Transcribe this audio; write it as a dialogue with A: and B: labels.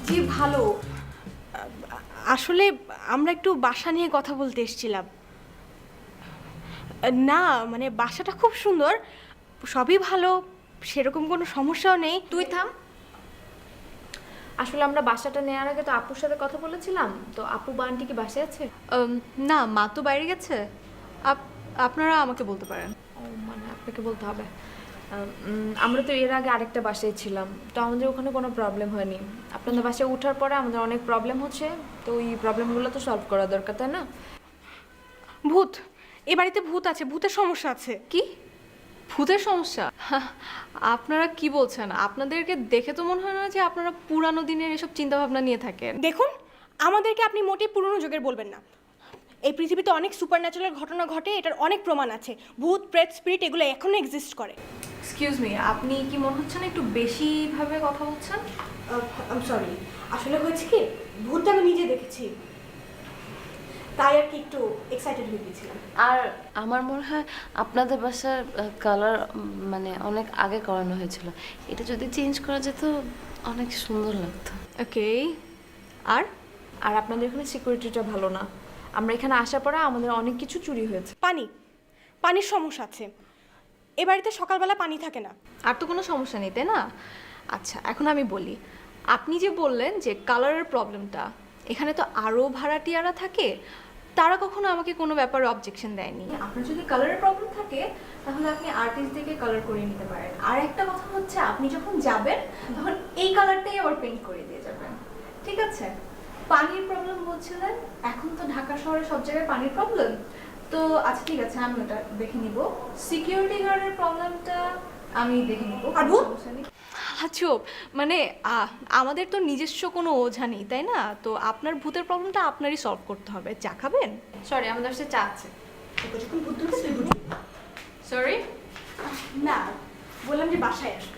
A: জি ভালো। আসলে আমরা একটু বাসা নিয়ে কথা বলতে এসেছিলাম। না মানে বাসাটা খুব সুন্দর, সবই ভালো, সেরকম কোনো সমস্যাও নেই।
B: তুই থাম। আসলে আমরা বাসাটা নেওয়ার আগে তো আপুর সাথে কথা বলেছিলাম, তো আপু বা আন্টি কি বাসায় আছে?
C: না, মা তো বাইরে গেছে। আপনারা আমাকে বলতে পারেন।
B: ও মানে আপনাকে বলতে হবে। আমরা তো এর আগে আরেকটা বাসায় ছিলাম, তো আমাদের ওখানে কোনো প্রবলেম হয়নি। আপনাদের বাসায় ওঠার পরে আমাদের অনেক প্রবলেম হচ্ছে, তো ওই প্রবলেমগুলো তো সলভ করা দরকার, তাই না?
A: ভূত, এ বাড়িতে ভূত আছে, ভূতের সমস্যা আছে।
C: কি ভূতের সমস্যা? আপনারা কি বলছেন? আপনাদেরকে দেখে তো মনে হয় না যে আপনারা পুরানো দিনের এসব চিন্তাভাবনা নিয়ে থাকেন।
A: দেখুন, আমাদেরকে আপনি মোটেই পুরনো যুগের বলবেন না। এই পৃথিবীতে অনেক সুপার ন্যাচারাল ঘটনা ঘটে, এটার অনেক প্রমাণ আছে। ভূত, প্রেত, স্পিরিট এগুলো এখনো এক্সিস্ট করে।
C: এক্সকিউজ মি, আপনি কি মনে হচ্ছে না একটু বেশিভাবে কথা বলছেন?
A: আই সরি, আসলে হয়েছে কি, ভূতটা আমি নিজে দেখেছি, তাই আর কি একটু এক্সাইটেড হয়ে গেছিলাম।
D: আর আমার মনে হয় আপনাদের বাসার কালার মানে অনেক আগে করানো হয়েছিল, এটা যদি চেঞ্জ করা যেত অনেক সুন্দর লাগতো।
C: ওকে। আর
B: আর আপনাদের এখানে সিকিউরিটিটা ভালো না। আমরা এখানে আসার পরে আমাদের অনেক কিছু চুরি হয়েছে।
A: পানির সমস্যা আছে, এ বাড়িতে সকালবেলা পানি থাকে না।
C: আর তো কোনো সমস্যা নেই, তাই না? আচ্ছা, এখন আমি বলি, আপনি যে বললেন যে কালারের প্রবলেমটা, এখানে তো আরও ভাড়াটিয়ারা থাকে, তারা কখনো আমাকে কোনো ব্যাপারে অবজেকশন দেয়নি। আপনার যদি কালারের প্রবলেম থাকে তাহলে আপনি আর্টিস্ট থেকে কালার করিয়ে নিতে পারেন। আর একটা কথা হচ্ছে, আপনি যখন যাবেন তখন এই কালারটাই আবার পেইন্ট করে দিয়ে যাবেন, ঠিক আছে? পানির প্রবলেম বলছিলেন, এখন তো ঢাকা শহরে সব জায়গায় পানির প্রবলেম, তো আচ্ছা ঠিক আছে, আমি ওটা দেখে নিব। সিকিউরিটি গার্ডের প্রবলেমটা আমি দেখে নিব।
A: আর ভূত?
C: আজব, মানে আমাদের তো নিজস্ব কোনো ওঝা নেই, তাই না? তো আপনার ভূতের প্রবলেমটা আপনারই সলভ করতে হবে। চা খাবেন?
B: সরি, আমাদের কাছে চা আছে।
A: তোকে যখন ভূত ধরবে তুই বুঝবি।
C: সরি।
A: না, বললাম যে বাসায় আসবে।